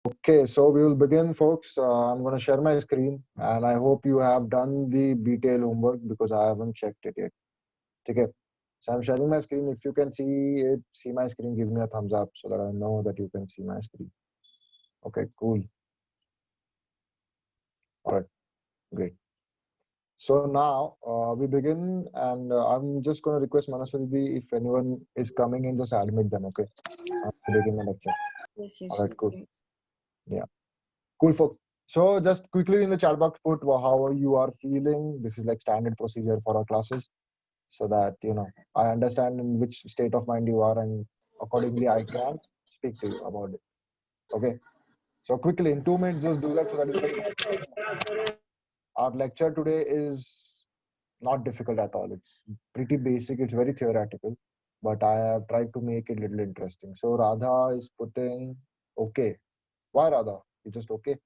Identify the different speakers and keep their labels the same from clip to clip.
Speaker 1: Okay, so we will begin, folks. I'm going to share my screen, and I hope you have done the detailed homework because I haven't checked it yet. Okay, so I'm sharing my screen. If you can see it, see my screen, give me a thumbs up so that I know that you can see my screen. Okay, cool. All right, great. So now we begin, and I'm just going to request Manaswati if anyone is coming in, just admit them. Okay, begin the lecture.
Speaker 2: Yes,
Speaker 1: All
Speaker 2: yes.
Speaker 1: right, cool. Yeah. Cool, folks. So just quickly in the chat box, put how you are feeling. This is like standard procedure for our classes, so that I understand in which state of mind you are, and accordingly I can speak to you about it. Okay. So quickly in 2 minutes, just do that so that you can. Our lecture today is not difficult at all. It's pretty basic. It's very theoretical, but I have tried to make it a little interesting. So Radha is putting okay. Why Radha? You just okay.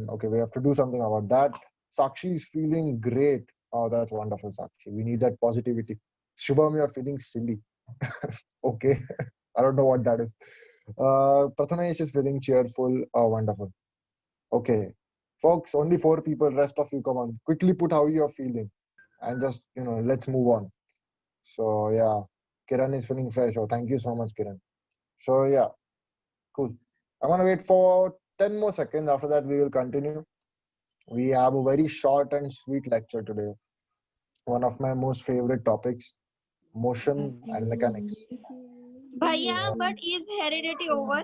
Speaker 1: Okay, we have to do something about that. Sakshi is feeling great. Oh, that's wonderful, Sakshi. We need that positivity. Shubham, you are feeling silly. Okay, I don't know what that is. Prathamesh is feeling cheerful. Oh, wonderful. Okay, folks, only 4 people. Rest of you, come on. Quickly put how you are feeling, and just let's move on. So yeah, Kiran is feeling fresh. Oh, thank you so much, Kiran. So yeah, cool. I'm gonna wait for 10 more seconds. After that, we will continue. We have a very short and sweet lecture today. One of my most favorite topics, motion and mechanics.
Speaker 3: Bhaiya, but is heredity over?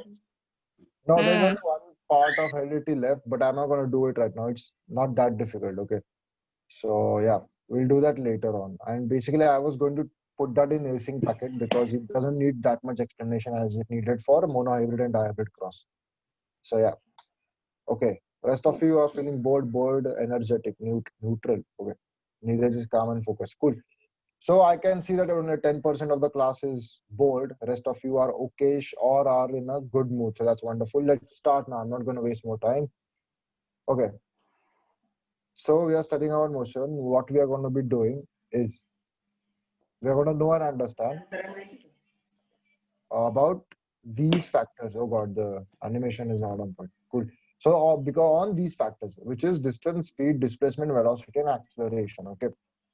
Speaker 1: Now, there's only one part of heredity left, but I'm not going to do it right now. It's not that difficult, okay? So, yeah, we'll do that later on. And basically, I was going to put that in async packet because it doesn't need that much explanation as it needed for monohybrid and dihybrid cross. So, yeah, okay. Rest of you are feeling bored, energetic, neutral. Okay. Neeraj is calm and focused. Cool. So I can see that only 10% of the class is bored. Rest of you are okayish or are in a good mood. So that's wonderful. Let's start now. I'm not going to waste more time. Okay. So we are studying about motion. What we are going to be doing is we are going to know and understand about these factors. Oh God, the animation is not on point. Cool. So because on these factors, which is distance, speed, displacement, velocity, and acceleration. Okay.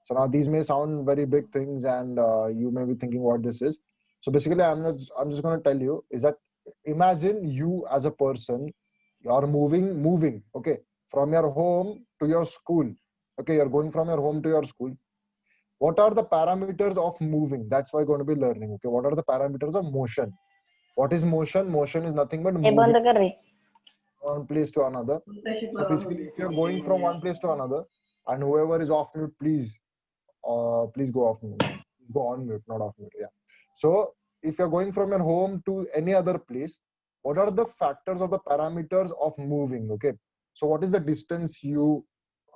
Speaker 1: So now these may sound very big things, and you may be thinking what this is. So basically, I'm just going to tell you is that imagine you as a person, you are moving. Okay, from your home to your school. Okay, you're going from your home to your school. What are the parameters of moving? That's why we're going to be learning. Okay, what are the parameters of motion? What is motion? Motion is nothing but
Speaker 2: ये
Speaker 1: moving
Speaker 2: बंद कर रही
Speaker 1: one place to another. So basically, if you're going from one place to another, and whoever is off mute, please go off mute. Go on mute, not off mute. Yeah. So if you're going from your home to any other place, what are the factors of the parameters of moving? Okay. So what is the distance you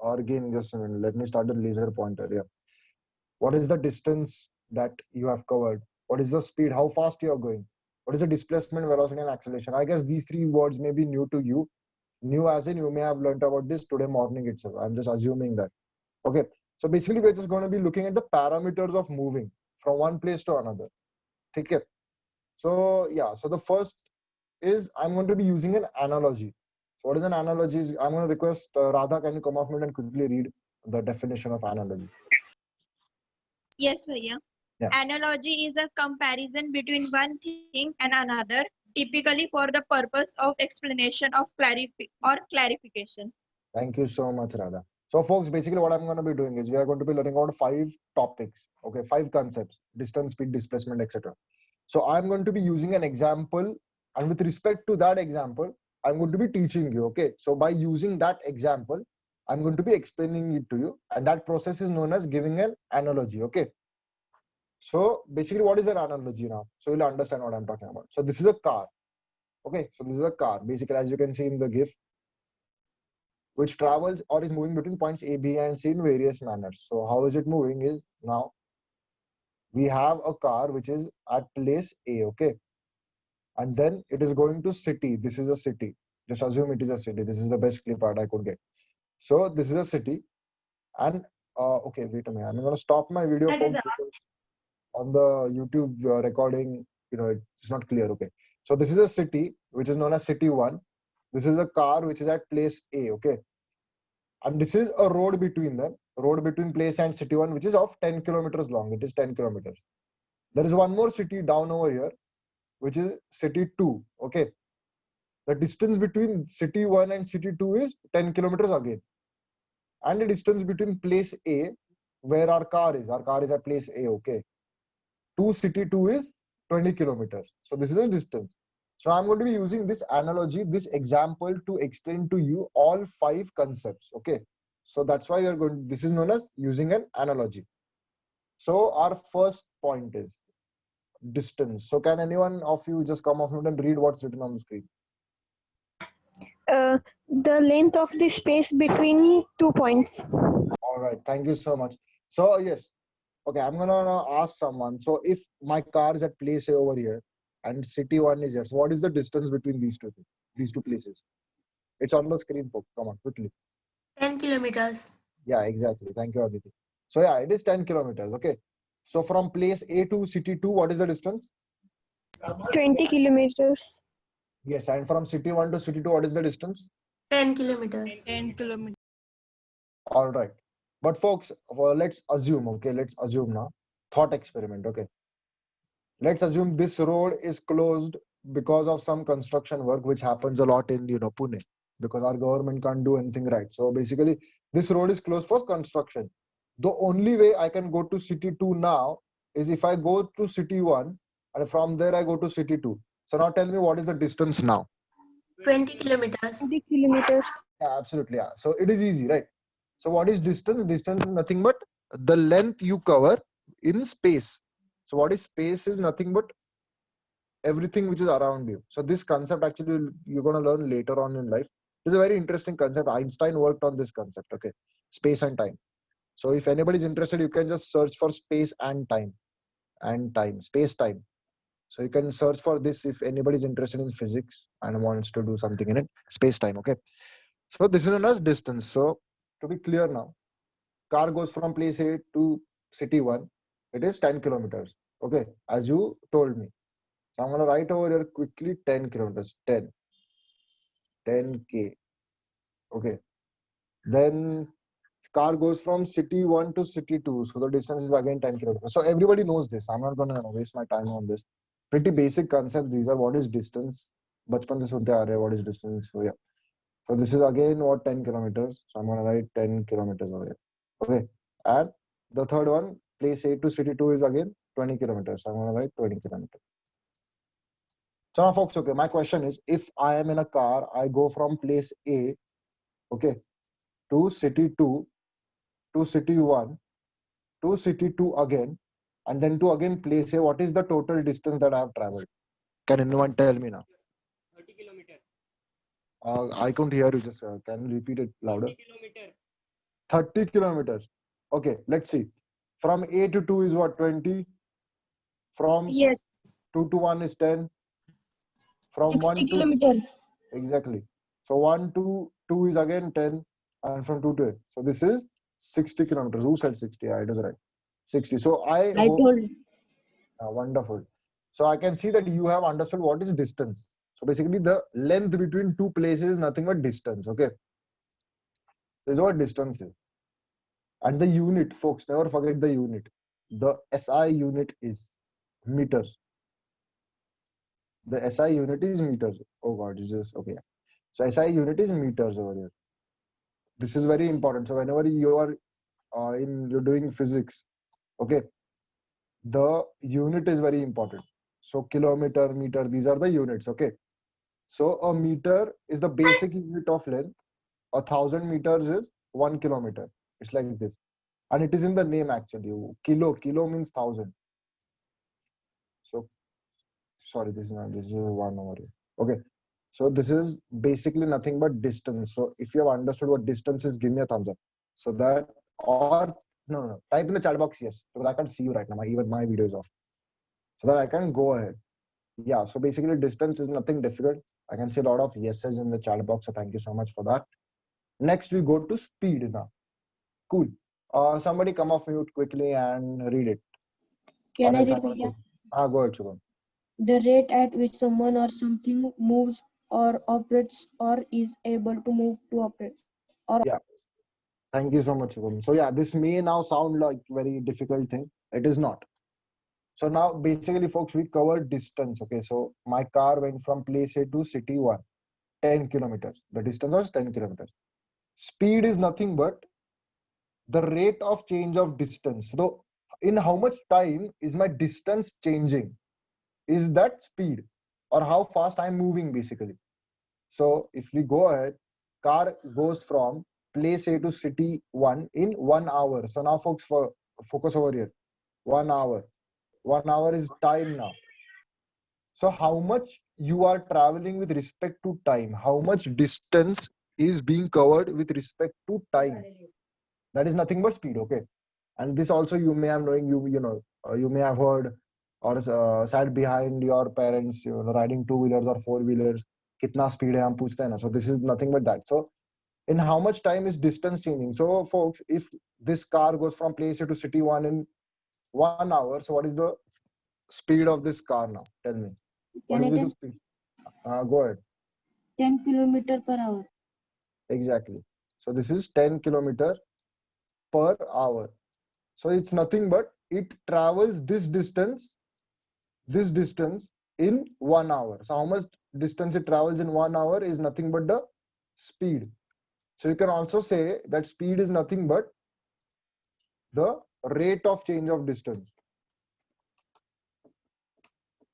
Speaker 1: are again? Just a minute. Let me start the laser pointer. Yeah. What is the distance that you have covered? What is the speed? How fast you are going? What is the displacement, velocity, and acceleration? I guess these three words may be new to you. New as in you may have learned about this today morning itself. I'm just assuming that. Okay. So basically, we're just going to be looking at the parameters of moving from one place to another. Okay. So yeah. So the first is I'm going to be using an analogy. So what is an analogy? I'm going to request Radha, can you come off mute and quickly read the definition of analogy?
Speaker 3: Yes, Bhaiya.
Speaker 1: Yeah.
Speaker 3: Analogy is a comparison between one thing and another, typically for the purpose of explanation of clarification.
Speaker 1: Thank you so much, Radha. So, folks, basically, what I'm going to be doing is we are going to be learning about 5 topics, okay, 5 concepts: distance, speed, displacement, etc. So, I'm going to be using an example, and with respect to that example, I'm going to be teaching you, okay. So, by using that example, I'm going to be explaining it to you, and that process is known as giving an analogy, okay. So, basically, what is an analogy now? So, you'll understand what I'm talking about. So, this is a car, okay. So, this is a car, basically, as you can see in the GIF, which travels or is moving between points A, B, and C in various manners. So how is it moving is now we have a car which is at place A, okay, and then it is going to city. This is a city. Just assume it is a city. This is the best clip art I could get. So this is a city, and okay, wait a minute. I'm going to stop my video, folks, because on the YouTube recording, it's not clear. Okay, so this is a city which is known as City 1. This is a car which is at place A, okay? And this is a road between them, road between place and city 1, which is of 10 kilometers long. It is 10 kilometers. There is one more city down over here, which is city 2, okay? The distance between city 1 and city 2 is 10 kilometers again. And the distance between place A, where our car is at place A, okay, to city 2 is 20 kilometers. So this is a distance. So I'm going to be using this analogy, this example to explain to you all 5 concepts, okay? So that's why you're going, this is known as using an analogy. So our first point is distance. So can anyone of you just come off mute and read what's written on the screen?
Speaker 2: The length of the space between 2 points.
Speaker 1: All right, thank you so much. So yes, okay, I'm gonna ask someone. So if my car is at place A over here and city 1 is here, so what is the distance between these two places? It's on the screen, folks. Come on, quickly.
Speaker 4: 10 kilometers.
Speaker 1: Yeah, exactly. Thank you, Aditi. So yeah, it is 10 kilometers. Okay. So from place A to city 2, what is the distance?
Speaker 2: 20 kilometers.
Speaker 1: Yes, and from city 1 to city 2, what is the distance?
Speaker 4: 10 kilometers.
Speaker 5: 10 kilometers.
Speaker 1: All right. But folks, well, let's assume, okay, let's assume now, thought experiment, okay. Let's assume this road is closed because of some construction work, which happens a lot in, Pune, because our government can't do anything right. So basically, this road is closed for construction. The only way I can go to city 2 now is if I go to city 1 and from there I go to city 2. So now tell me what is the distance now?
Speaker 4: 20 kilometers.
Speaker 2: 20 kilometers.
Speaker 1: Yeah, absolutely. Yeah. So it is easy, right? So what is distance? Distance is nothing but the length you cover in space. So what is space is nothing but everything which is around you. So this concept actually you're going to learn later on in life. It's a very interesting concept. Einstein worked on this concept, okay? Space and time. So if anybody's interested, you can just search for space and time, space time. So you can search for this if anybody's interested in physics and wants to do something in it, space time, okay? So this is known as distance. So to be clear now, car goes from place A to city 1. It is 10 kilometers, okay? As you told me. So I'm going to write over here quickly 10 kilometers, 10K, okay? Then car goes from city 1 to city 2. So the distance is again 10 kilometers. So everybody knows this. I'm not going to waste my time on this. Pretty basic concept. These are what is distance. Bachpan se sunte aa rahe, what is distance. So yeah. So this is again what 10 kilometers. So I'm going to write 10 kilometers over here. Okay. And the third one, place A to city 2 is again 20 kilometers. So I'm going to write 20 kilometers. So now folks, okay, my question is, if I am in a car, I go from place A, okay, to city 2, to city 1, to city 2 again, and then to again place A, what is the total distance that I have traveled? Can anyone tell me now?
Speaker 5: 30 kilometers.
Speaker 1: I couldn't hear you. Just can you repeat it louder?
Speaker 5: 30 kilometers.
Speaker 1: 30 kilometers. Okay, let's see. From A to 2 is what, 20? From
Speaker 3: Yes.
Speaker 1: 2 to 1 is 10. From 1 to
Speaker 2: kilometers.
Speaker 1: exactly. So 1 to 2 is again 10, and from 2 to 8. So this is 60 kilometers. Who said 60? Yeah, it is right. 60. So I hope,
Speaker 2: told.
Speaker 1: wonderful. So I can see that you have understood what is distance. So basically the length between two places is nothing but distance. Okay. This is what distance is. And the unit, folks, never forget the unit. The SI unit is meters. The SI unit is meters. Oh God, is this okay? So SI unit is meters over here. This is very important. So whenever you are you're doing physics, okay, the unit is very important. So kilometer, meter, these are the units. Okay. So a meter is the basic unit of length. 1,000 meters is 1 kilometer. It's like this, and it is in the name actually. Kilo means 1,000. So sorry, this is not. This is one over here. Okay. So this is basically nothing but distance. So if you have understood what distance is, give me a thumbs up. So that, or no, type in the chat box yes, because I can't see you right now. Even my video is off, so that I can go ahead. Yeah. So basically, distance is nothing difficult. I can see a lot of yeses in the chat box. So thank you so much for that. Next, we go to speed now. Cool. Somebody come off mute quickly and read it.
Speaker 2: Can
Speaker 1: Or
Speaker 2: I
Speaker 1: else
Speaker 2: read,
Speaker 1: I'm gonna
Speaker 2: Bhaiya?
Speaker 1: go. Go ahead, Shubham.
Speaker 2: The rate at which someone or something moves
Speaker 5: or operates or is able to move to operate.
Speaker 1: Thank you so much, Shubham. So yeah, this may now sound like very difficult thing. It is not. So now basically, folks, we covered distance. Okay, so my car went from place A to city one, 10 kilometers. The distance was 10 kilometers. Speed is nothing but the rate of change of distance. So in how much time is my distance changing? Is that speed or how fast I'm moving basically? So if we go ahead, car goes from place A to city one in 1 hour. So now folks, focus over here. 1 hour. 1 hour is time now. So how much you are traveling with respect to time? How much distance is being covered with respect to time? That is nothing but speed. Okay. And this also you may have knowing you may have heard or sat behind your parents riding two-wheelers or four-wheelers. Kitna speed hai hum पूछते हैं ना. So this is nothing but that. So in how much time is distance changing? So folks, if this car goes from place A to city one in 1 hour, so what is the speed of this car now? Tell me. What
Speaker 5: Can
Speaker 1: will
Speaker 5: I
Speaker 1: be the
Speaker 5: tell?
Speaker 1: speed? Go ahead.
Speaker 5: 10 kilometer per hour.
Speaker 1: Exactly. So this is 10 kilometer per hour. So it's nothing but it travels this distance in 1 hour. So how much distance it travels in 1 hour is nothing but the speed. So you can also say that speed is nothing but the rate of change of distance.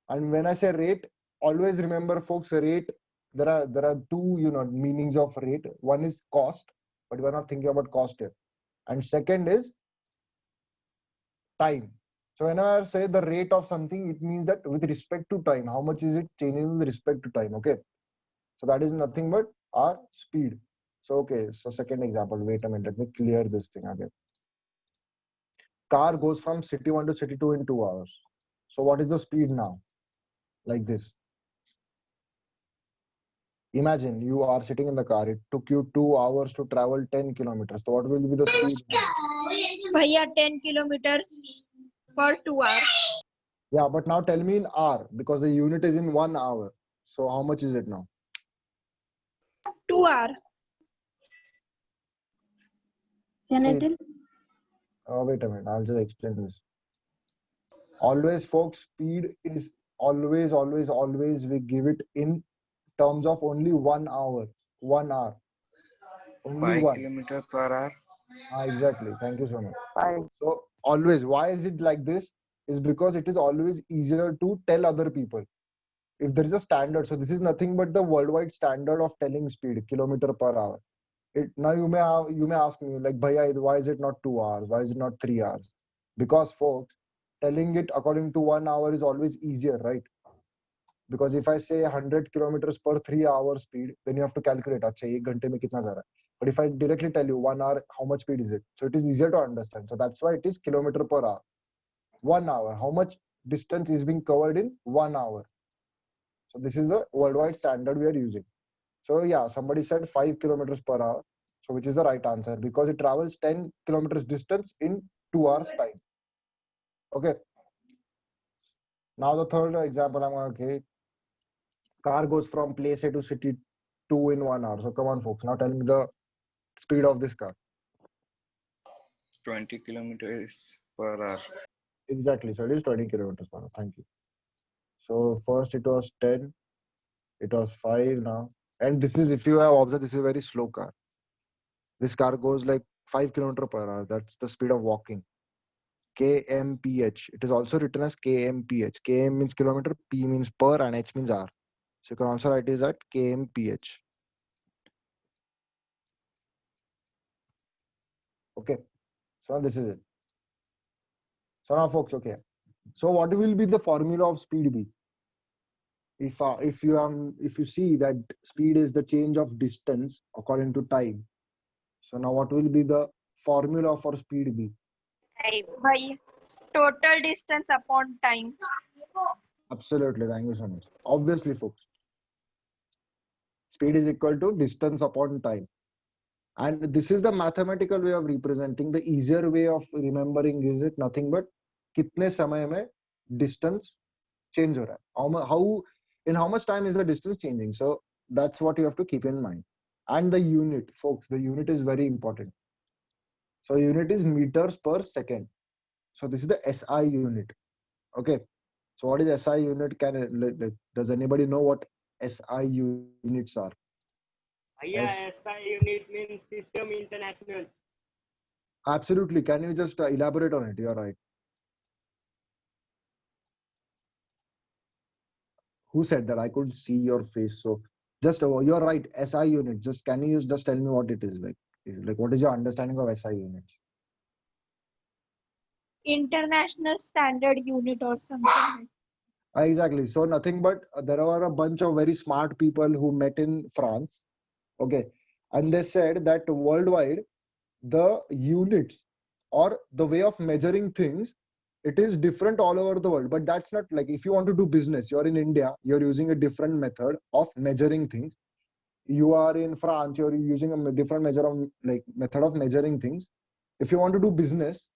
Speaker 1: And when I say rate, always remember, folks, rate. There are two meanings of rate. One is cost, but we're not thinking about cost here. And second is time. So when I say the rate of something, it means that with respect to time, how much is it changing with respect to time? Okay. So that is nothing but our speed. So okay. So second example. Wait a minute. Let me clear this thing again. Car goes from city one to city two in 2 hours. So what is the speed now? Like this. Imagine you are sitting in the car. It took you 2 hours to travel 10 kilometers. So what will be the speed?
Speaker 3: Bhaiya 10 kilometers for 2 hours.
Speaker 1: Yeah, but now tell me in hour because the unit is in 1 hour. So how much is it now?
Speaker 3: 2 hours.
Speaker 5: Can I
Speaker 1: See,
Speaker 5: tell?
Speaker 1: wait a minute. I'll just explain this. Always, folks, speed is always we give it in terms of only 1 hour. 1 hour. Only
Speaker 6: 5
Speaker 1: one.
Speaker 6: kilometer per hour.
Speaker 1: Exactly. Thank you so much. So always, why is it like this? Is because it is always easier to tell other people. If there is a standard, so this is nothing but the worldwide standard of telling speed, kilometer per hour. Now you may ask me like, Bhaiya, why is it not 2 hours? Why is it not 3 hours? Because folks, telling it according to 1 hour is always easier, right? Because if I say 100 kilometers per 3 hour speed, then you have to calculate, acha, 1 घंटे में कितना जा रहा है. But if I directly tell you 1 hour, how much speed is it? So it is easier to understand. So that's why it is kilometer per hour. 1 hour, how much distance is being covered in 1 hour? So this is the worldwide standard we are using. So yeah, somebody said 5 kilometers per hour. So which is the right answer because it travels 10 kilometers distance in 2 hours time. Okay. Now the third example I'm going to take. Car goes from place A to city 2 in 1 hour. So come on, folks. Now tell me the speed of this car.
Speaker 6: 20 kilometers per hour.
Speaker 1: Exactly. So it is 20 kilometers per hour. Thank you. So first it was 10. It was 5 now. And this is, if you have observed, this is a very slow car. This car goes like 5 kilometers per hour. That's the speed of walking. kmph. It is also written as kmph. Km means kilometer, p means per, and h means hour. So you can also write it as kmph. Okay. So now this is it. So now, folks, okay. So what will be the formula of speed be? If you see that speed is the change of distance according to time. So now what will be the formula for speed be?
Speaker 3: Bhaiya total distance upon time.
Speaker 1: Absolutely. Thank you so much. Obviously, folks. Speed is equal to distance upon time. And this is the mathematical way of representing. The easier way of remembering is it nothing but कितने समय में distance change हो रहा है. In how much time is the distance changing? So That's what you have to keep in mind. And the unit, folks, the unit is very important. So unit is meters per second. So this is the SI unit. Okay. So what is SI unit? Does anybody know what SI units are?
Speaker 7: Yeah, SI unit means System International.
Speaker 1: Absolutely. Can you just elaborate on it? You're right. Who said that? I couldn't see your face. So just you're right. SI unit. Just can you just tell me what it is like? Like what is your understanding of SI units?
Speaker 3: International Standard Unit or something.
Speaker 1: Exactly. So nothing but there are a bunch of very smart people who met in France. Okay. And they said that worldwide, the units or the way of measuring things, it is different all over the world. But that's not like if you want to do business, you're in India, you're using a different method of measuring things. You are in France, you're using a different method of measuring things. If you want to do business,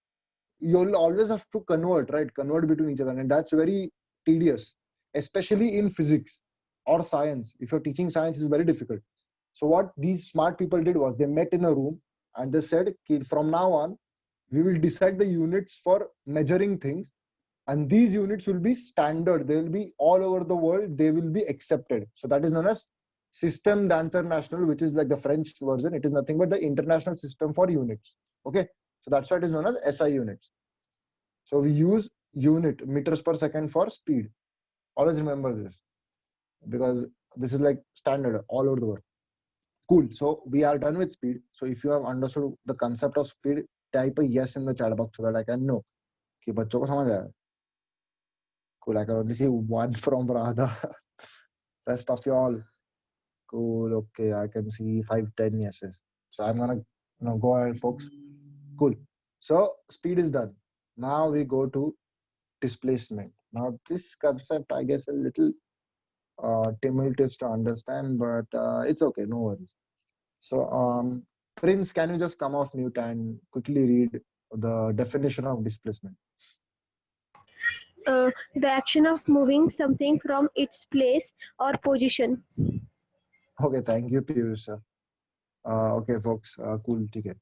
Speaker 1: you'll always have to convert, right? Convert between each other. And that's very tedious, especially in physics or science. If you're teaching science, it's very difficult. So what these smart people did was they met in a room and they said, "Ki from now on, we will decide the units for measuring things. And these units will be standard. They will be all over the world. They will be accepted." So that is known as Système d'International, which is like the French version. It is nothing but the international system for units. Okay. So that's why it is known as SI units. So we use unit, meters per second, for speed. Always remember this because this is like standard all over the world. Cool. So we are done with speed. So if you have understood the concept of speed, type a yes in the chat box so that I can know. कि बच्चों को समझ आया. Cool. I can only see one from Radha. Rest of you all. Cool. Okay. I can see 5, 10 yeses. So I'm gonna go ahead, folks. Cool. So speed is done. Now we go to displacement. Now this concept, I guess, a little tumultuous to understand, but it's okay. No worries. So Prince, can you just come off mute and quickly read the definition of displacement?
Speaker 2: The action of moving something from its place or position.
Speaker 1: Okay, thank you, Piyush sir. Okay, folks, cool, okay.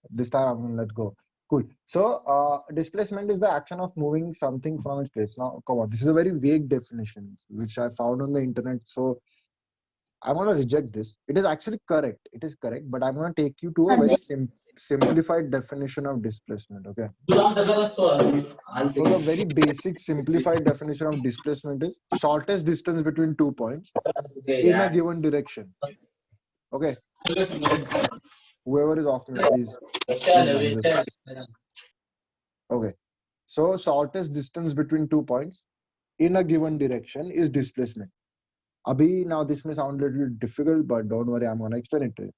Speaker 1: This time I'm gonna let go. Cool. So displacement is the action of moving something from its place. Now, come on, this is a very vague definition which I found on the internet. So I want to reject this. It is actually correct. It is correct, but I'm going to take you to a very simplified definition of displacement. Okay. So the very basic simplified definition of displacement is shortest distance between 2 points in a given direction. Okay. Whoever is off mute, please. Okay. So shortest distance between 2 points in a given direction is displacement. Abhi, now this may sound a little difficult, but don't worry, I'm gonna explain it to you.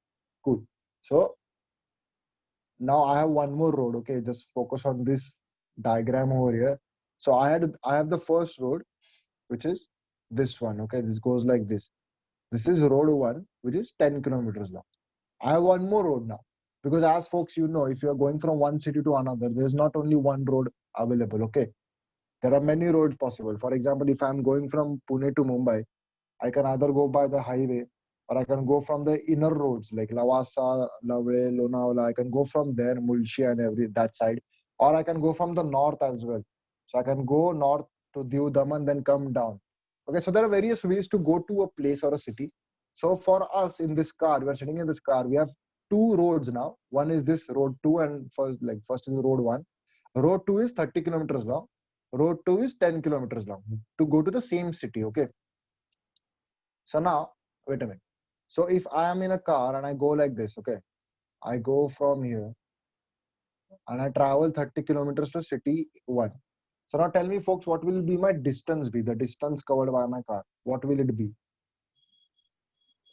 Speaker 1: Cool. So now I have one more road. Okay, just focus on this diagram over here. So I have the first road, which is this one. Okay, this goes like this. This is road 1, which is 10 kilometers long. I have one more road now. Because as folks, you know, if you are going from one city to another, there's not only one road available. Okay. There are many roads possible. For example, if I'm going from Pune to Mumbai, I can either go by the highway or I can go from the inner roads like Lavasa, Lavle, Lonavala. I can go from there, Mulshi and that side. Or I can go from the north as well. So I can go north to Diu Daman, then come down. Okay, so there are various ways to go to a place or a city. So for us in this car, we are sitting in this car, we have 2 roads now. One is this road 2 and first is road 1. Road 2 is 30 kilometers long. Road 2 is 10 kilometers long to go to the same city. Okay. So now, wait a minute. So if I am in a car and I go like this, okay, I go from here and I travel 30 kilometers to city 1. So now tell me, folks, what will be my distance be? The distance covered by my car. What will it be?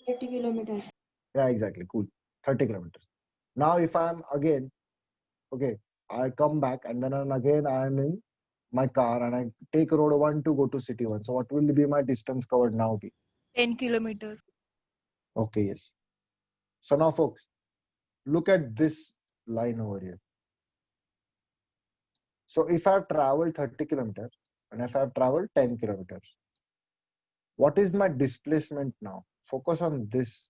Speaker 5: 30 kilometers.
Speaker 1: Yeah, exactly. Cool. 30 kilometers. Now, if I'm again, okay, I come back and then again I am in my car and I take road 1 to go to city 1. So what will be my distance covered now be?
Speaker 8: 10 kilometers.
Speaker 1: Okay, yes. So now, folks, look at this line over here. So if I've traveled 30 kilometers and if I've traveled 10 kilometers, what is my displacement now? focus on this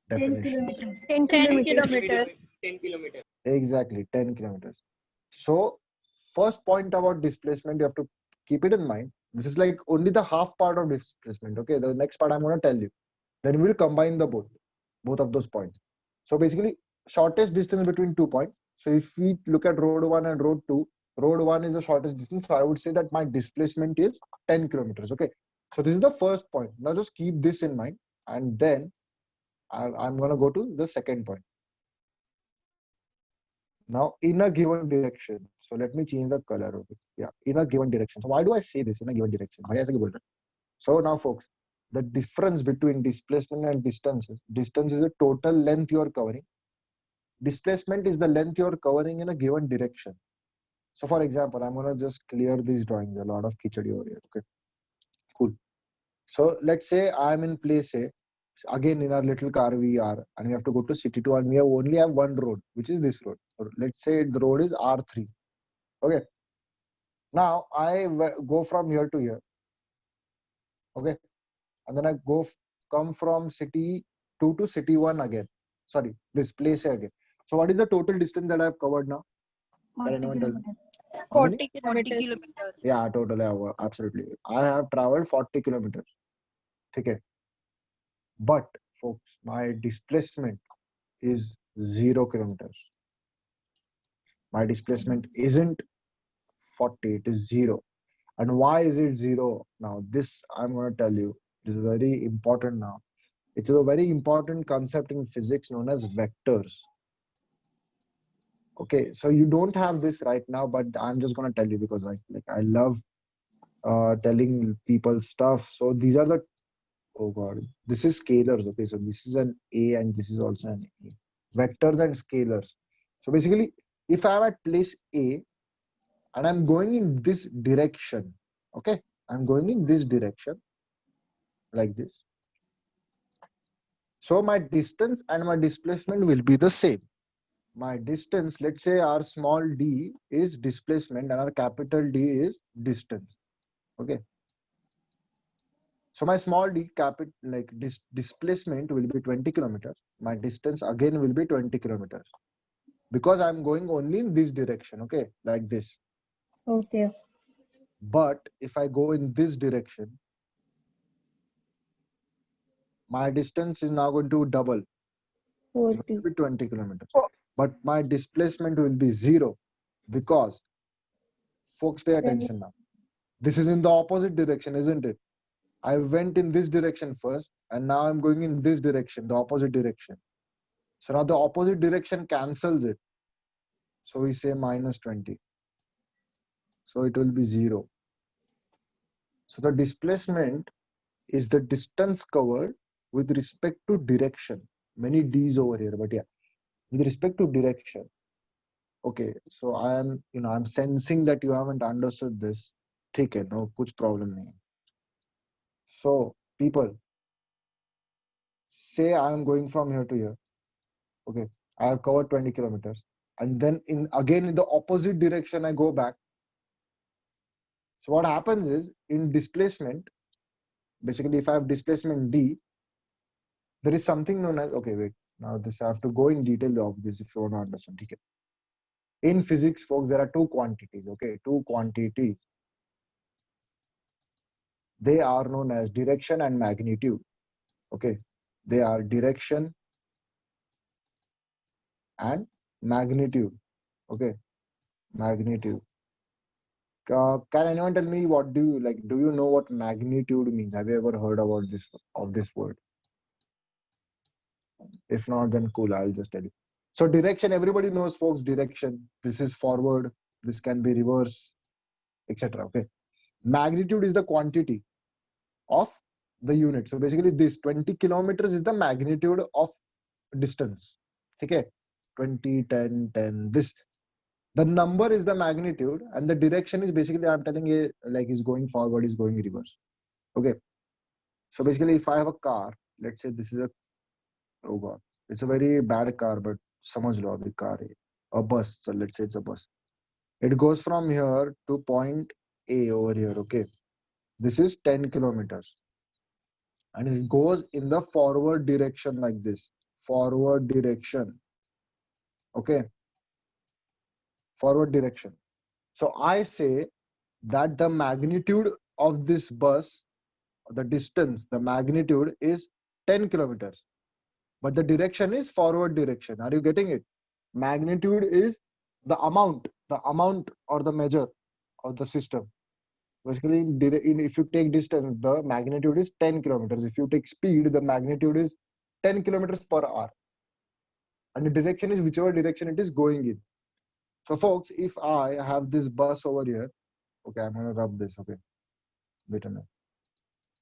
Speaker 5: 10
Speaker 1: definition.
Speaker 5: kilometers.
Speaker 2: 10
Speaker 3: 10
Speaker 2: kilometers.
Speaker 3: kilometer.
Speaker 7: 10 kilometers.
Speaker 1: Exactly, 10 kilometers. So, first point about displacement, you have to keep it in mind. This is like only the half part of displacement. Okay, the next part I'm going to tell you. Then we'll combine the both of those points. So basically, shortest distance between 2 points. So if we look at road 1 and road 2, road 1 is the shortest distance. So I would say that my displacement is 10 kilometers. Okay. So this is the first point. Now just keep this in mind. And then I'm going to go to the second point. Now, in a given direction. So let me change the color of it. Yeah, in a given direction. So why do I say this in a given direction? Why ऐसे क्यों बोल रहा हूं? So now, folks, the difference between displacement and distance is the total length you are covering. Displacement is the length you are covering in a given direction. So, for example, I'm gonna just clear these drawings. A lot of khichdi over here. Okay, cool. So let's say I'm in place A. Again, in our little car we are, and we have to go to city 2, and we only have one road, which is this road. Or let's say the road is R3. Okay. Now I go from here to here. Okay, and then I come from city 2 to city 1 again. Sorry, this place A again. So what is the total distance that I have covered now? Can
Speaker 5: 40
Speaker 1: anyone tell me?
Speaker 5: kilometers.
Speaker 1: How many?
Speaker 3: 40 kilometers.
Speaker 1: Yeah, totally. Absolutely. I have traveled 40 kilometers. Okay. But folks, my displacement is 0 kilometers. My displacement isn't 40, it is 0. And why is it 0? Now, this I'm going to tell you. This is very important now. It's a very important concept in physics known as vectors. Okay, so you don't have this right now, but I'm just going to tell you because I love telling people stuff. So these are the, oh god, this is scalars. Okay, so this is an A and this is also an A. Vectors and scalars. So basically, if I'm at place A and I'm going in this direction, okay, I'm going in this direction like this. So my distance and my displacement will be the same. My distance, let's say our small d is displacement and our capital D is distance. Okay. So my small d displacement will be 20 kilometers. My distance again will be 20 kilometers because I'm going only in this direction. Okay, like this.
Speaker 5: Okay.
Speaker 1: But if I go in this direction, my distance is now going to double. It
Speaker 5: 40.
Speaker 1: will be 20 kilometers. But my displacement will be 0 because, folks, pay attention now. This is in the opposite direction, isn't it? I went in this direction first, and now I'm going in this direction, the opposite direction. So now the opposite direction cancels it. So we say minus 20. So it will be 0. So the displacement is the distance covered with respect to direction. Many D's over here, but yeah, with respect to direction. Okay, so I'm sensing that you haven't understood this. ठीक है, no, कुछ problem नहीं. So people, say I am going from here to here. Okay, I have covered 20 kilometers, and then again in the opposite direction I go back. So what happens is in displacement, basically if I have displacement D, there is something known as, okay, wait, now this I have to go in detail of this if you want to understand. Okay. In physics, folks, there are two quantities. Okay, two quantities. They are known as direction and magnitude. Okay, they are direction and magnitude. Okay, magnitude. Can anyone tell me what do you know what magnitude means? Have you ever heard about this word? If not, then cool, I'll just tell you. So direction, everybody knows, folks, direction. This is forward, this can be reverse, etc. Okay. Magnitude is the quantity of the unit. So basically this 20 kilometers is the magnitude of distance. Okay. 20, 10, 10. This, the number is the magnitude and the direction is basically, I'm telling you, like is going forward, is going reverse. Okay. So basically if I have a car, let's say this is a, oh god, it's a very bad car, but samajh lo abhi car hai. A bus. So let's say it's a bus. It goes from here to point A over here. Okay. This is 10 kilometers. and it goes in the forward direction like this. Forward direction. Okay. Forward direction. So I say that the magnitude of this bus, the distance, the magnitude is 10 kilometers. But the direction is forward direction. Are you getting it? Magnitude is the amount or the measure of the system. Basically, if you take distance, the magnitude is 10 kilometers. If you take speed, the magnitude is 10 kilometers per hour. And the direction is whichever direction it is going in. So folks, if I have this bus over here, okay, I'm gonna rub this, okay. Wait a minute.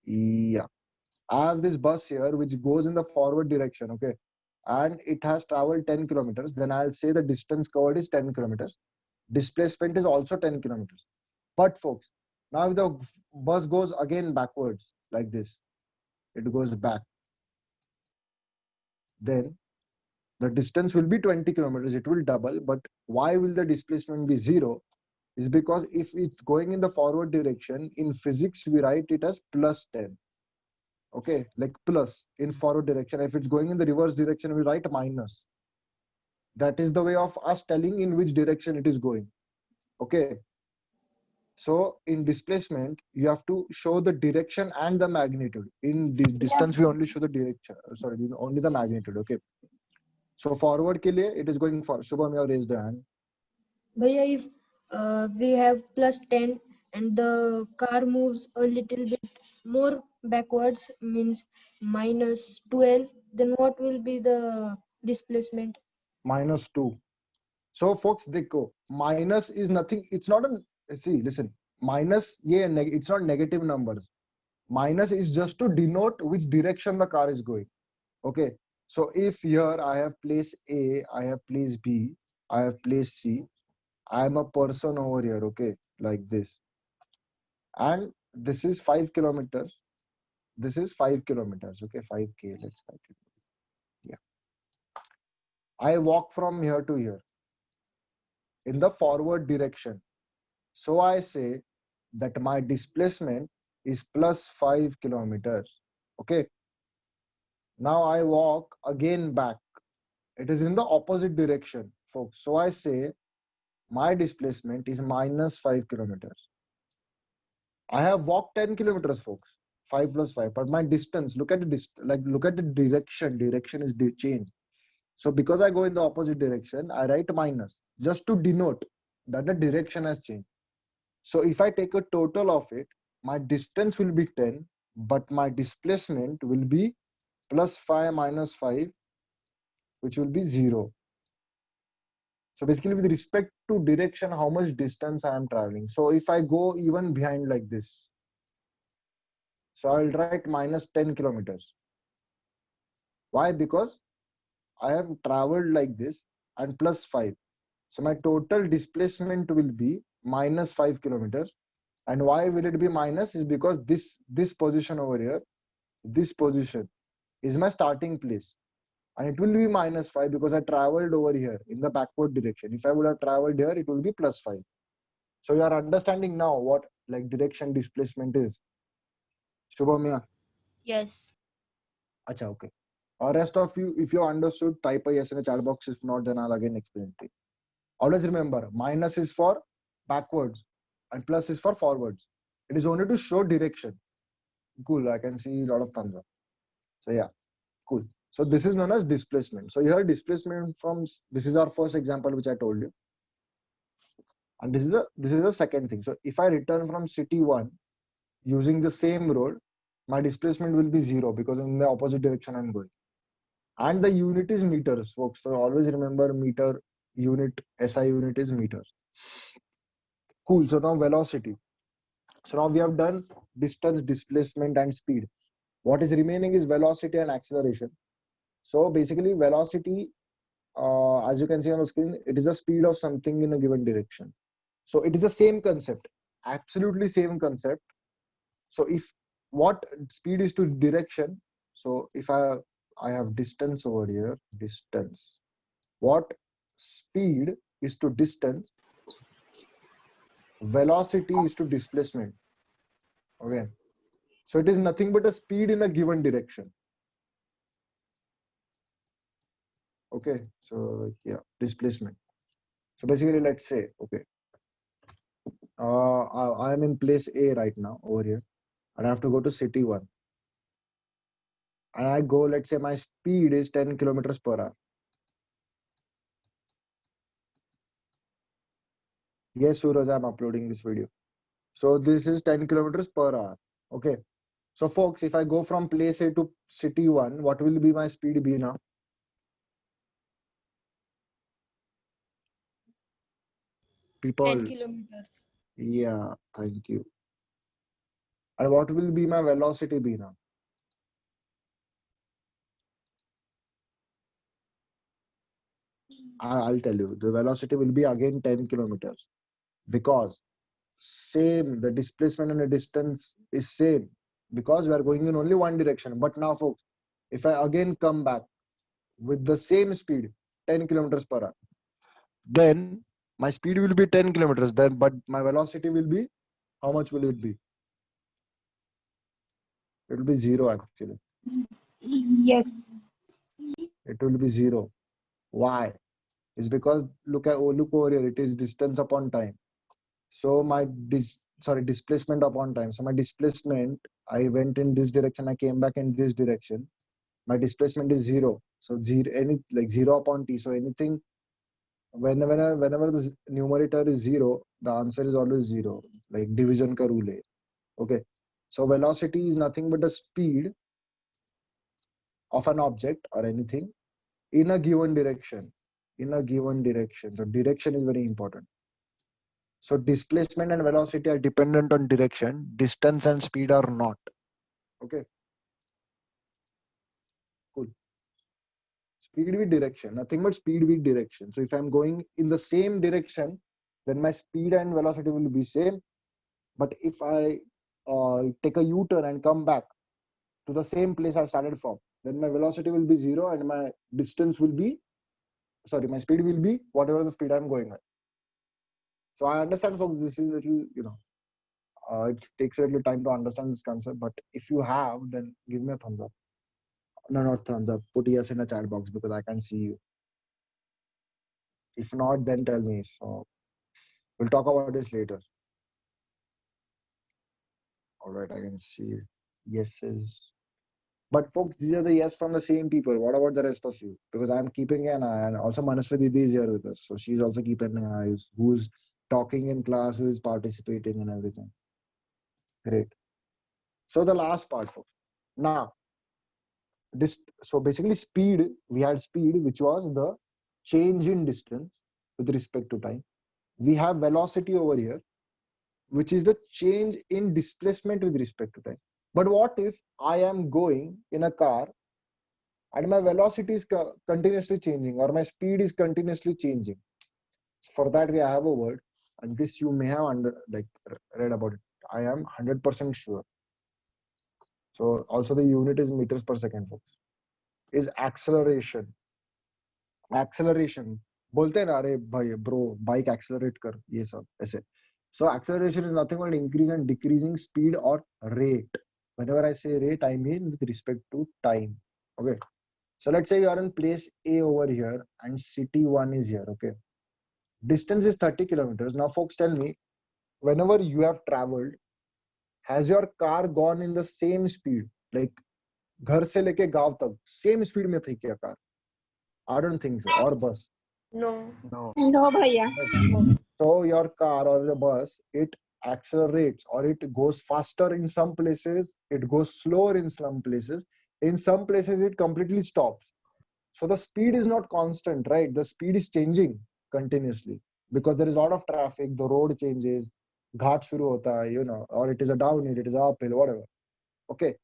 Speaker 1: Yeah. I have this bus here which goes in the forward direction, okay. And it has traveled 10 kilometers. Then I'll say the distance covered is 10 kilometers. Displacement is also 10 kilometers. But folks, now if the bus goes again backwards like this, it goes back, then the distance will be 20 kilometers. It will double. But why will the displacement be 0? Is because if it's going in the forward direction, in physics we write it as plus 10. Okay, like plus in forward direction. If it's going in the reverse direction, we write minus. That is the way of us telling in which direction it is going. Okay. So in displacement, you have to show the direction and the magnitude. In distance, we only show the direction. Sorry, only the magnitude. Okay. So forward ke liye, it is going for. Shubham, you have raised the hand.
Speaker 5: Bhaiya, if we have plus 10 and the car moves a little bit more backwards, means minus 12, then what will be the displacement?
Speaker 1: Minus 2. So folks, dekho, minus is nothing. It's not a, see, listen, minus, it's not negative numbers. Minus is just to denote which direction the car is going. Okay. So if here I have place A, I have place B, I have place C, I am a person over here, okay, like this. And this is 5 kilometers. This is 5 kilometers, okay, 5K, let's write it. Yeah. I walk from here to here in the forward direction. So I say that my displacement is plus 5 kilometers. Okay. Now I walk again back. It is in the opposite direction, folks. So I say my displacement is minus 5 kilometers. I have walked 10 kilometers, folks. 5 plus 5. But my distance, look at the look at the direction. Direction is changed. So because I go in the opposite direction, I write minus just to denote that the direction has changed. So if I take a total of it, my distance will be 10, but my displacement will be plus 5 minus 5, which will be 0. So basically with respect to direction, how much distance I am traveling. So if I go even behind like this, so I'll write minus 10 kilometers. Why? Because I have traveled like this and plus 5. So my total displacement will be minus 5 kilometers. And why will it be minus is because this position over here, this position is my starting place. And it will be minus 5 because I traveled over here in the backward direction. If I would have traveled here, it will be plus 5. So you are understanding now what like direction displacement is. Shubham,
Speaker 8: Yes.
Speaker 1: Acha, okay. Rest of you, if you understood, type a yes in the chat box. If not, then I'll again explain it. Always remember, minus is for backwards and plus is for forwards. It is only to show direction. Cool. I can see a lot of thumbs up. So yeah, cool. So this is known as displacement. So here displacement from, this is our first example which I told you. And this is a second thing. So if I return from city 1 using the same road, my displacement will be 0 because in the opposite direction I'm going. And the unit is meters, folks. So always remember meter unit, SI unit is meters. Cool. So now velocity. So now we have done distance, displacement, and speed. What is remaining is velocity and acceleration. So basically velocity, as you can see on the screen, it is the speed of something in a given direction. So it is the same concept, absolutely same concept. So if what speed is to direction, so if I have distance over here, distance, what speed is to distance, velocity is to displacement. Okay. So it is nothing but a speed in a given direction. Okay, so like, yeah, displacement. So basically, let's say, okay, I am in place A right now over here, and I have to go to city one. And I go, let's say my speed is 10 kilometers per hour. Yes, Suraj, I'm uploading this video. So this is 10 kilometers per hour. Okay. So folks, if I go from place A to city one, what will be my speed be now? People.
Speaker 5: kilometers.
Speaker 1: Yeah, thank you. And what will be my velocity be now? I'll tell you. The velocity will be again 10 kilometers because same, the displacement and the distance is same because we are going in only one direction. But now, folks, if I again come back with the same speed, 10 kilometers per hour, then my speed will be 10 kilometers. Then, but my velocity will be, how much will it be? It will be zero actually.
Speaker 3: Yes.
Speaker 1: It will be zero. Why? It's because look over here. It is distance upon time. So my displacement upon time. So my displacement, I went in this direction. I came back in this direction. My displacement is zero. So zero upon t. So anything whenever the numerator is zero, the answer is always zero. Like division ka rule hai. Okay. So velocity is nothing but the speed of an object or anything in a given direction. In a given direction. So direction is very important. So displacement and velocity are dependent on direction. Distance and speed are not. Okay. Cool. Speed with direction. Nothing but speed with direction. So if I'm going in the same direction, then my speed and velocity will be same. But if I take a U-turn and come back to the same place I started from, then my velocity will be zero and my distance will be, sorry, my speed will be whatever the speed I'm going at. So I understand, folks, this is a little, it takes a little time to understand this concept. But if you have, then give me a thumbs up. No, not thumbs up. Put yes in the chat box because I can't see you. If not, then tell me. So we'll talk about this later. All right, I can see yeses. But folks, these are the yes from the same people. What about the rest of you? Because I'm keeping an eye, and also Manaswati Didi is here with us. So she's also keeping an eye. Who's talking in class, who is participating and everything. Great. So the last part, folks. Now, so basically speed, we had speed, which was the change in distance with respect to time. We have velocity over here, which is the change in displacement with respect to time. But what if I am going in a car and my velocity is continuously changing or my speed is continuously changing? For that, we have a word, and this you may have read about it. I am 100% sure. So also the unit is meters per second, folks. Is acceleration. Acceleration. बोलते हैं ना अरे भाई bro bike accelerate कर ये सब ऐसे. So acceleration is nothing but increase and decreasing speed or rate. Whenever I say rate, I mean with respect to time. Okay. So let's say you are in place A over here and city 1 is here. Okay. Distance is 30 kilometers. Now, folks, tell me, whenever you have traveled, has your car gone in the same speed? Like, घर से लेके गांव तक same speed में थी क्या car? I don't think so. Or bus?
Speaker 4: No.
Speaker 1: No.
Speaker 3: No, bhaiya.
Speaker 1: So your car or the bus, it accelerates or it goes faster in some places, it goes slower in some places. In some places, it completely stops. So the speed is not constant, right? The speed is changing continuously because there is a lot of traffic, the road changes, ghat shuru hota hai, or it is a downhill, it is uphill, whatever. Okay.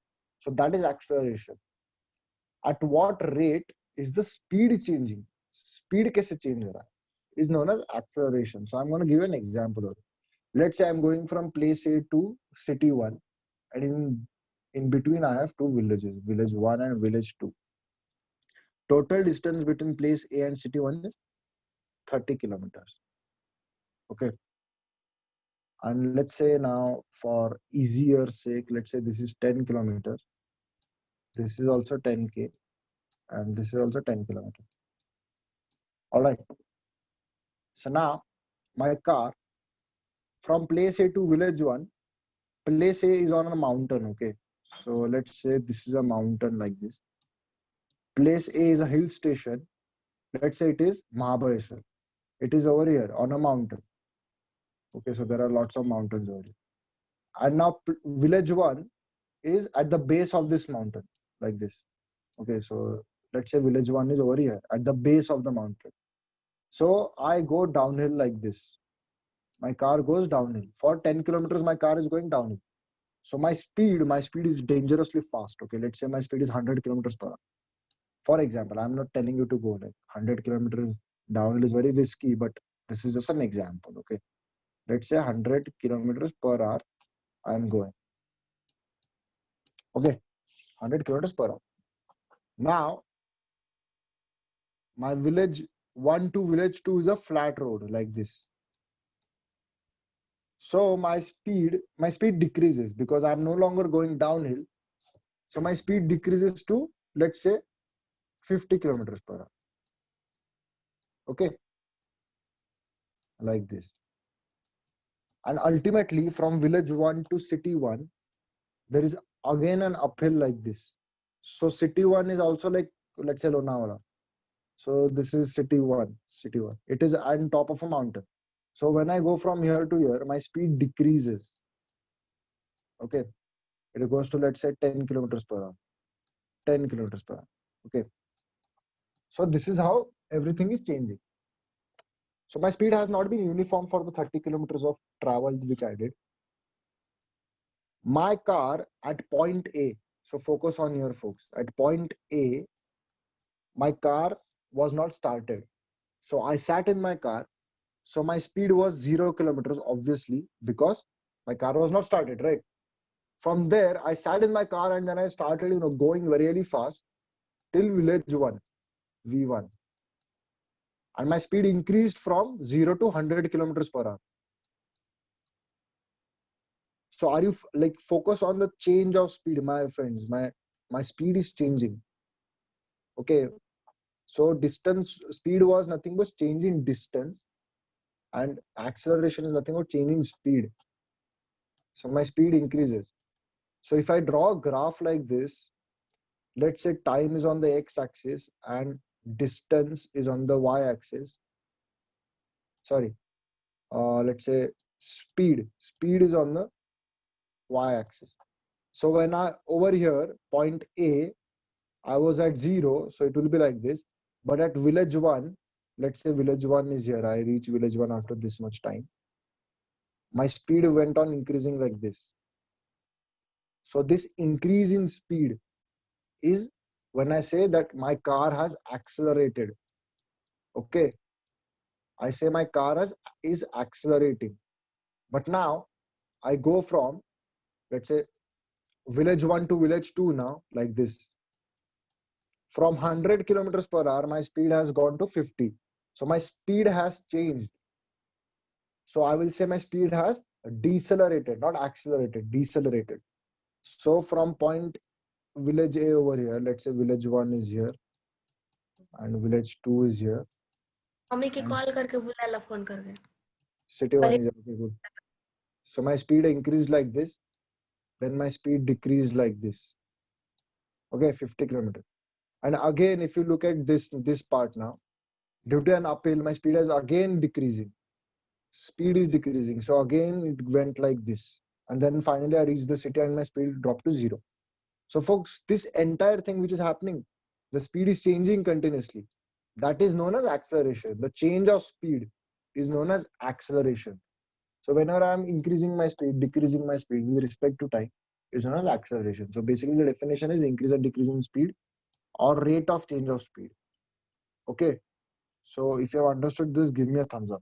Speaker 1: So that is acceleration. At what rate is the speed changing? Speed kaise change ho raha hai is known as acceleration. So I'm going to give you an example of it. Let's say I'm going from place A to city 1, and in between I have two villages, village 1 and village 2. Total distance between place A and city 1 is 30 kilometers. Okay. And let's say now, for easier sake, let's say this is 10 kilometers. This is also 10K, and this is also 10 kilometers. All right. So now my car from place A to village 1, place A is on a mountain. Okay. So let's say this is a mountain like this. Place A is a hill station. Let's say it is Mahabaleshwar. It is over here on a mountain. Okay. So there are lots of mountains over here. And now village 1 is at the base of this mountain like this. Okay. So let's say village 1 is over here at the base of the mountain. So I go downhill like this. My car goes downhill. For 10 kilometers, my car is going downhill. So my speed is dangerously fast. Okay, let's say my speed is 100 kilometers per hour. For example, I'm not telling you to go like 100 kilometers downhill is very risky, but this is just an example. Okay, let's say 100 kilometers per hour I'm going. Okay, 100 kilometers per hour. Now, my village 1 to village 2 is a flat road like this. So my speed decreases because I'm no longer going downhill. So my speed decreases to, let's say, 50 kilometers per hour. Okay. Like this. And ultimately from village 1 to city 1, there is again an uphill like this. So city 1 is also like, let's say Lonavala. So this is city 1. It is on top of a mountain. So when I go from here to here, my speed decreases. Okay. It goes to, let's say, 10 kilometers per hour. 10 kilometers per hour. Okay. So this is how everything is changing. So my speed has not been uniform for the 30 kilometers of travel which I did. My car at point A, so focus on here folks, at point A, my car was not started. So I sat in my car. So my speed was 0 kilometers, obviously, because my car was not started, right? From there, I sat in my car and then I started, going really fast till village 1, V1. And my speed increased from 0 to 100 kilometers per hour. So are you like focus on the change of speed, my friends? My speed is changing. Okay. So distance speed was nothing but change in distance, and acceleration is nothing but change in speed. So my speed increases. So if I draw a graph like this, let's say time is on the x-axis and distance is on the y-axis. Sorry, let's say speed is on the y-axis. So when I over here point A, I was at 0, so it will be like this. But at village 1, let's say village 1 is here. I reach village 1 after this much time. My speed went on increasing like this. So this increase in speed is when I say that my car has accelerated. Okay. I say my car is accelerating. But now I go from, let's say, village 1 to village 2 now, like this. From 100 kilometers per hour, my speed has gone to 50. So my speed has changed. So I will say my speed has decelerated, not accelerated, decelerated. So from point village A over here, let's say village 1 is here and village 2 is here.
Speaker 4: Mummy के call करके बुला ला phone करके.
Speaker 1: City 1 is here. Okay, good. So my speed increased like this. Then my speed decreased like this. Okay, 50 kilometers. And again, if you look at this part now, due to an uphill, my speed is again decreasing. Speed is decreasing. So again, it went like this. And then finally, I reached the city and my speed dropped to 0. So folks, this entire thing which is happening, the speed is changing continuously. That is known as acceleration. The change of speed is known as acceleration. So whenever I'm increasing my speed, decreasing my speed with respect to time, is known as acceleration. So basically the definition is increase or decrease in speed or rate of change of speed. Okay. So if you have understood this, give me a thumbs up.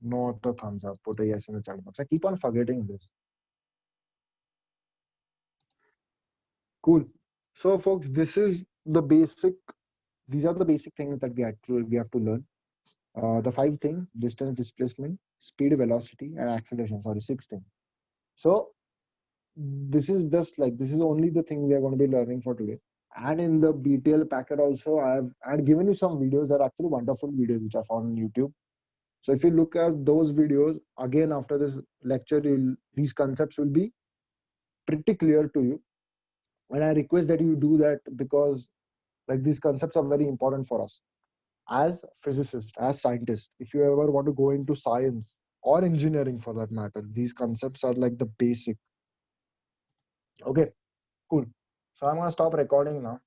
Speaker 1: Not a thumbs up. Put a yes in the chat box. I keep on forgetting this. Cool. So folks, these are the basic things that we have to learn. The 5 things: distance, displacement, speed, velocity, and acceleration. Sorry, 6 things. So this is just like, this is only the thing we are going to be learning for today. And in the BTL packet also, I had given you some videos that are actually wonderful videos which I found on YouTube. So if you look at those videos again after this lecture, these concepts will be pretty clear to you. And I request that you do that, because like these concepts are very important for us as physicists, as scientists. If you ever want to go into science or engineering for that matter, these concepts are like the basic. Okay, cool. So I'm gonna stop recording now.